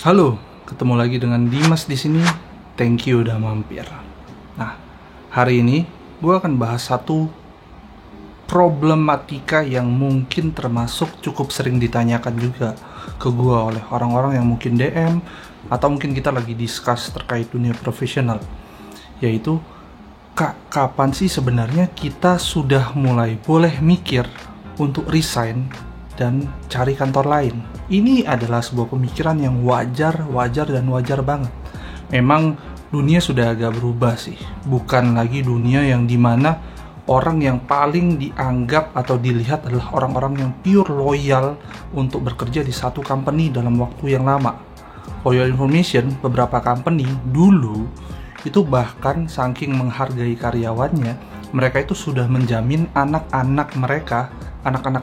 Halo, ketemu lagi dengan Dimas di sini. Thank you udah mampir. Nah, hari ini gue akan bahas satu problematika yang mungkin termasuk cukup sering ditanyakan juga ke gue oleh orang-orang yang mungkin DM atau mungkin kita lagi discuss terkait dunia profesional, yaitu kapan sih sebenarnya kita sudah mulai boleh mikir untuk resign dan cari kantor lain. Ini adalah sebuah pemikiran yang wajar banget. Memang dunia sudah agak berubah sih. Bukan lagi dunia yang dimana orang yang paling dianggap atau dilihat adalah orang-orang yang pure loyal untuk bekerja di satu company dalam waktu yang lama. For your information, beberapa company dulu itu bahkan saking menghargai karyawannya, mereka itu sudah menjamin anak-anak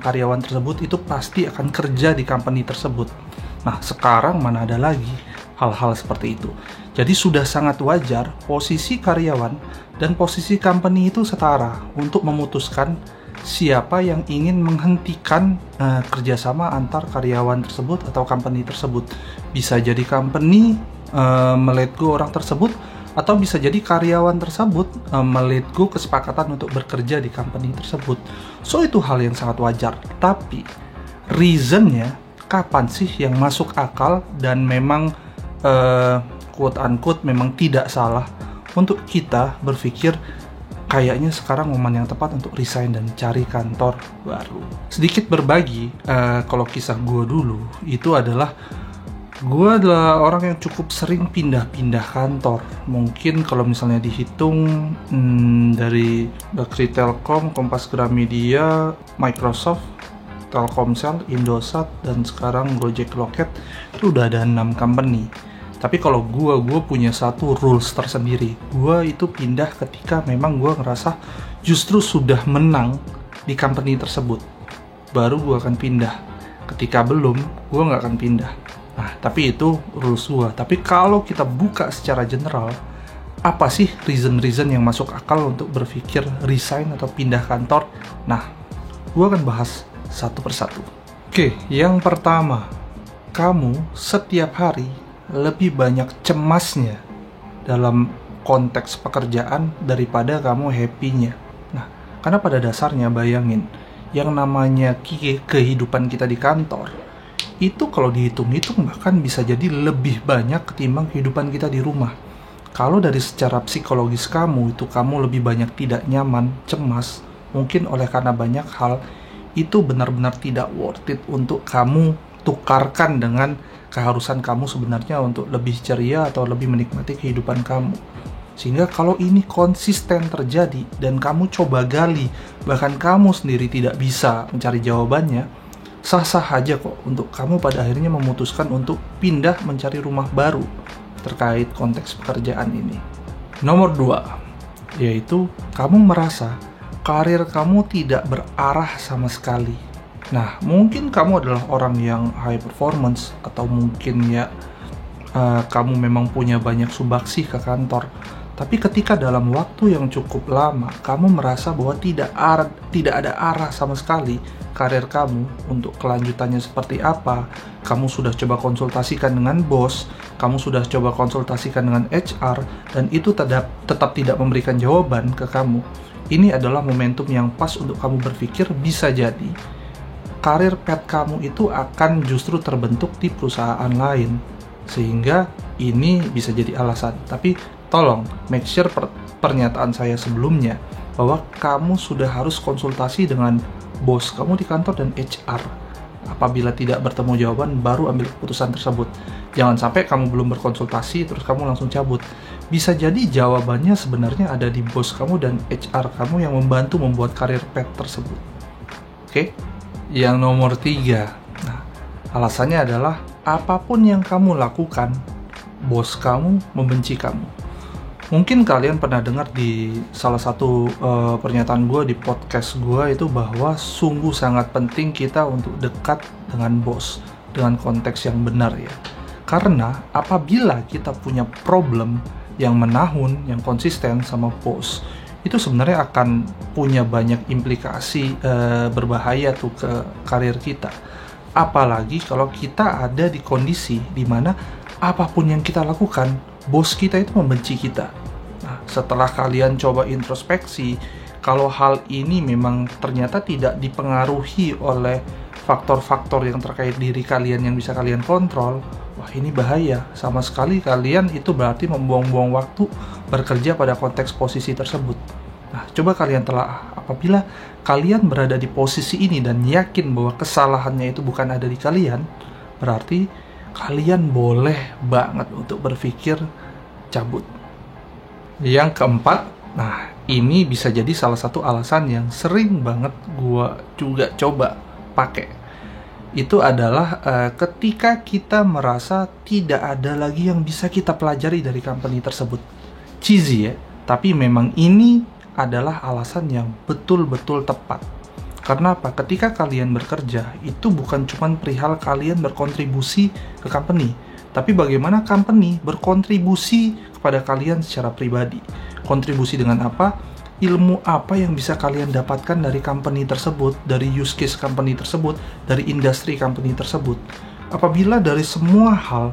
karyawan tersebut itu pasti akan kerja di company tersebut. Nah, sekarang mana ada lagi hal-hal seperti itu. Jadi sudah sangat wajar posisi karyawan dan posisi company itu setara untuk memutuskan siapa yang ingin menghentikan kerjasama antar karyawan tersebut atau company tersebut. Bisa jadi company melet go orang tersebut, atau bisa jadi karyawan tersebut melet go kesepakatan untuk bekerja di company tersebut. So itu hal yang sangat wajar. Tapi reasonnya kapan sih yang masuk akal dan memang quote unquote memang tidak salah untuk kita berpikir kayaknya sekarang momen yang tepat untuk resign dan cari kantor baru. Sedikit berbagi, kalau kisah gue dulu itu adalah gue adalah orang yang cukup sering pindah-pindah kantor. Mungkin kalau misalnya dihitung dari Bakri Telkom, Kompas Gramedia, Microsoft, Telkomsel, Indosat, dan sekarang Gojek Loket, itu udah ada 6 company. Tapi kalau gue punya satu rules tersendiri. Gue itu pindah ketika memang gue ngerasa justru sudah menang di company tersebut. Baru gue akan pindah. Ketika belum, gue nggak akan pindah. Nah, tapi itu rules gue. Tapi kalau kita buka secara general, apa sih reason-reason yang masuk akal untuk berpikir resign atau pindah kantor? Nah, gue akan bahas satu persatu. Oke, yang pertama, kamu setiap hari lebih banyak cemasnya dalam konteks pekerjaan daripada kamu happy-nya. Nah, karena pada dasarnya bayangin, yang namanya kehidupan kita di kantor, itu kalau dihitung-hitung bahkan bisa jadi lebih banyak ketimbang kehidupan kita di rumah. Kalau dari secara psikologis kamu, itu kamu lebih banyak tidak nyaman, cemas, mungkin oleh karena banyak hal, itu benar-benar tidak worth it untuk kamu tukarkan dengan keharusan kamu sebenarnya untuk lebih ceria atau lebih menikmati kehidupan kamu. Sehingga kalau ini konsisten terjadi dan kamu coba gali, bahkan kamu sendiri tidak bisa mencari jawabannya, sah-sah aja kok untuk kamu pada akhirnya memutuskan untuk pindah mencari rumah baru terkait konteks pekerjaan ini. Nomor 2, yaitu kamu merasa karir kamu tidak berarah sama sekali. Nah, mungkin kamu adalah orang yang high performance, atau mungkin kamu memang punya banyak sumbangsi ke kantor. Tapi ketika dalam waktu yang cukup lama, kamu merasa bahwa tidak ada arah sama sekali karir kamu untuk kelanjutannya seperti apa. Kamu sudah coba konsultasikan dengan bos, kamu sudah coba konsultasikan dengan HR, dan itu tetap tidak memberikan jawaban ke kamu. Ini adalah momentum yang pas untuk kamu berpikir bisa jadi karir path kamu itu akan justru terbentuk di perusahaan lain. Sehingga ini bisa jadi alasan. Tapi tolong make sure pernyataan saya sebelumnya bahwa kamu sudah harus konsultasi dengan bos kamu di kantor dan HR. Apabila tidak bertemu jawaban, baru ambil keputusan tersebut. Jangan sampai kamu belum berkonsultasi terus kamu langsung cabut. Bisa jadi jawabannya sebenarnya ada di bos kamu dan HR kamu yang membantu membuat karir path tersebut. Oke? Yang nomor 3, nah, alasannya adalah apapun yang kamu lakukan, bos kamu membenci kamu. Mungkin kalian pernah dengar di salah satu pernyataan gue di podcast gue itu bahwa sungguh sangat penting kita untuk dekat dengan bos dengan konteks yang benar ya. Karena apabila kita punya problem yang menahun, yang konsisten sama bos, itu sebenarnya akan punya banyak implikasi berbahaya tuh ke karir kita. Apalagi kalau kita ada di kondisi di mana apapun yang kita lakukan, bos kita itu membenci kita. Nah, setelah kalian coba introspeksi, kalau hal ini memang ternyata tidak dipengaruhi oleh faktor-faktor yang terkait diri kalian yang bisa kalian kontrol, wah ini bahaya. Sama sekali kalian itu berarti membuang-buang waktu bekerja pada konteks posisi tersebut. Nah, coba kalian telaah. Apabila kalian berada di posisi ini dan yakin bahwa kesalahannya itu bukan ada di kalian, berarti kalian boleh banget untuk berpikir cabut. Yang keempat, nah ini bisa jadi salah satu alasan yang sering banget gua juga coba pakai. Itu adalah ketika kita merasa tidak ada lagi yang bisa kita pelajari dari company tersebut. Cheesy ya, tapi memang ini adalah alasan yang betul-betul tepat. Karena apa? Ketika kalian bekerja, itu bukan cuma perihal kalian berkontribusi ke company, tapi bagaimana company berkontribusi kepada kalian secara pribadi. Kontribusi dengan apa? Ilmu apa yang bisa kalian dapatkan dari company tersebut, dari use case company tersebut, dari industri company tersebut. Apabila dari semua hal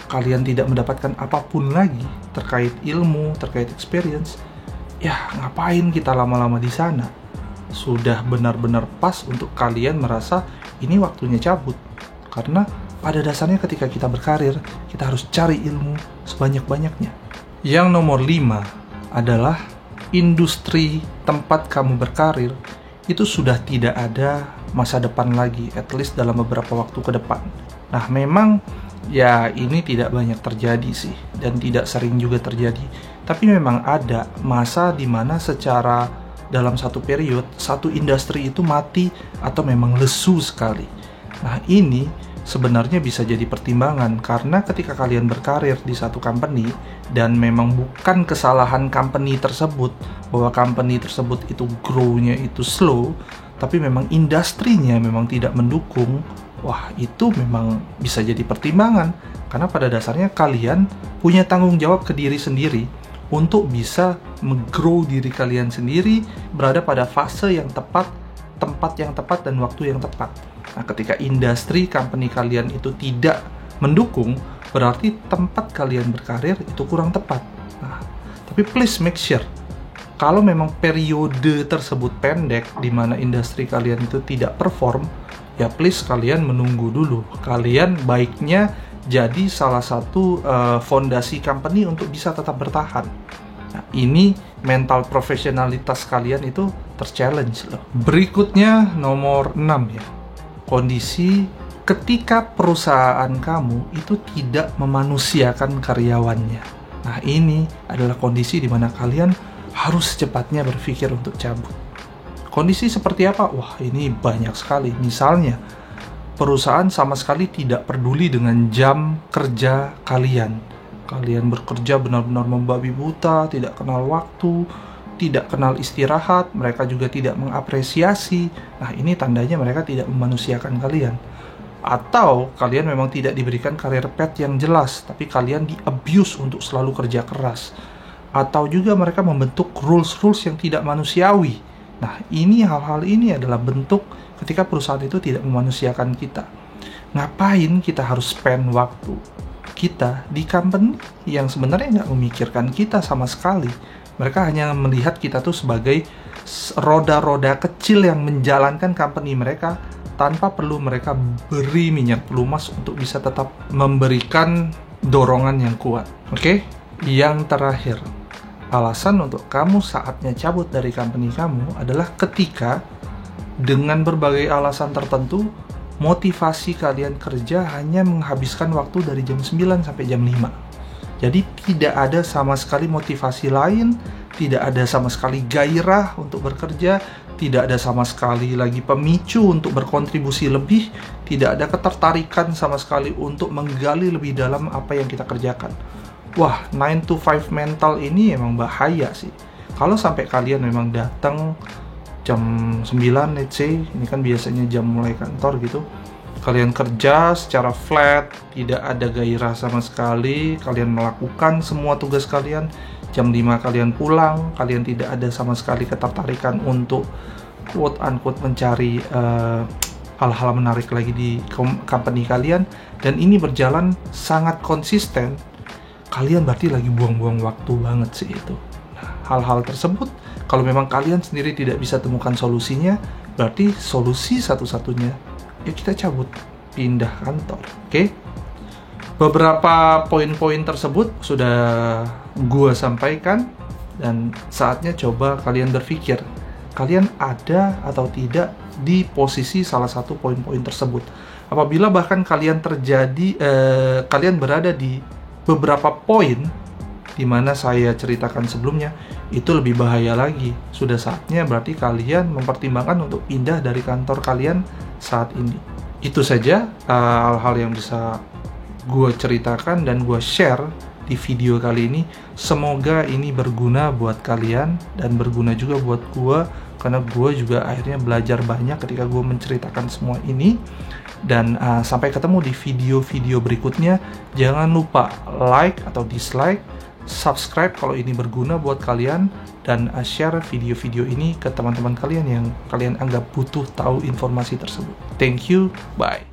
kalian tidak mendapatkan apapun lagi terkait ilmu, terkait experience, ya ngapain kita lama-lama di sana? Sudah benar-benar pas untuk kalian merasa ini waktunya cabut. Karena pada dasarnya ketika kita berkarir, kita harus cari ilmu sebanyak-banyaknya. Yang nomor 5 adalah industri tempat kamu berkarir itu sudah tidak ada masa depan lagi, at least dalam beberapa waktu ke depan. Nah, memang ya ini tidak banyak terjadi sih, dan tidak sering juga terjadi. Tapi memang ada masa di mana secara dalam satu periode, satu industri itu mati atau memang lesu sekali. Nah, ini sebenarnya bisa jadi pertimbangan karena ketika kalian berkarir di satu company dan memang bukan kesalahan company tersebut bahwa company tersebut itu grow-nya itu slow, tapi memang industrinya memang tidak mendukung, wah itu memang bisa jadi pertimbangan karena pada dasarnya kalian punya tanggung jawab ke diri sendiri untuk bisa meng-grow diri kalian sendiri, berada pada fase yang tepat, tempat yang tepat, dan waktu yang tepat. Nah, ketika industri company kalian itu tidak mendukung, berarti tempat kalian berkarir itu kurang tepat. Nah, tapi please make sure, kalau memang periode tersebut pendek, di mana industri kalian itu tidak perform, ya please kalian menunggu dulu. Kalian baiknya jadi salah satu fondasi company untuk bisa tetap bertahan. Nah, ini mental profesionalitas kalian itu terchallenge loh. Berikutnya nomor 6 ya. Kondisi ketika perusahaan kamu itu tidak memanusiakan karyawannya. Nah, ini adalah kondisi di mana kalian harus secepatnya berpikir untuk cabut. Kondisi seperti apa? Wah, ini banyak sekali. Misalnya, perusahaan sama sekali tidak peduli dengan jam kerja kalian. Kalian bekerja benar-benar membabi buta, tidak kenal waktu, tidak kenal istirahat, mereka juga tidak mengapresiasi. Nah, ini tandanya mereka tidak memanusiakan kalian. Atau kalian memang tidak diberikan career path yang jelas, tapi kalian di-abuse untuk selalu kerja keras. Atau juga mereka membentuk rules-rules yang tidak manusiawi. Nah, ini hal-hal ini adalah bentuk ketika perusahaan itu tidak memanusiakan kita. Ngapain kita harus spend waktu kita di company yang sebenarnya nggak memikirkan kita sama sekali. Mereka hanya melihat kita tuh sebagai roda-roda kecil yang menjalankan company mereka tanpa perlu mereka beri minyak pelumas untuk bisa tetap memberikan dorongan yang kuat. Oke? Yang terakhir, alasan untuk kamu saatnya cabut dari company kamu adalah ketika dengan berbagai alasan tertentu, motivasi kalian kerja hanya menghabiskan waktu dari jam 9 sampai jam 5. Jadi tidak ada sama sekali motivasi lain, tidak ada sama sekali gairah untuk bekerja, tidak ada sama sekali lagi pemicu untuk berkontribusi lebih, tidak ada ketertarikan sama sekali untuk menggali lebih dalam apa yang kita kerjakan. Wah, 9 to 5 mental ini emang bahaya sih. Kalau sampai kalian memang datang jam 9, let's say, ini kan biasanya jam mulai kantor gitu, kalian kerja secara flat, tidak ada gairah sama sekali, kalian melakukan semua tugas kalian, jam 5 kalian pulang, kalian tidak ada sama sekali ketertarikan untuk quote-unquote mencari hal-hal menarik lagi di company kalian, dan ini berjalan sangat konsisten, kalian berarti lagi buang-buang waktu banget sih itu. Nah, hal-hal tersebut, kalau memang kalian sendiri tidak bisa temukan solusinya, berarti solusi satu-satunya, ya kita cabut, pindah kantor, oke? Beberapa poin-poin tersebut sudah gua sampaikan, dan saatnya coba kalian berpikir, kalian ada atau tidak di posisi salah satu poin-poin tersebut. Apabila bahkan kalian kalian berada di beberapa poin di mana saya ceritakan sebelumnya, itu lebih bahaya lagi. Sudah saatnya berarti kalian mempertimbangkan untuk pindah dari kantor kalian saat ini. Itu saja hal-hal yang bisa gue ceritakan dan gue share di video kali ini. Semoga ini berguna buat kalian dan berguna juga buat gue, karena gue juga akhirnya belajar banyak ketika gue menceritakan semua ini. Dan sampai ketemu di video-video berikutnya. Jangan lupa like atau dislike, subscribe kalau ini berguna buat kalian, dan share video-video ini ke teman-teman kalian yang kalian anggap butuh tahu informasi tersebut. Thank you, bye.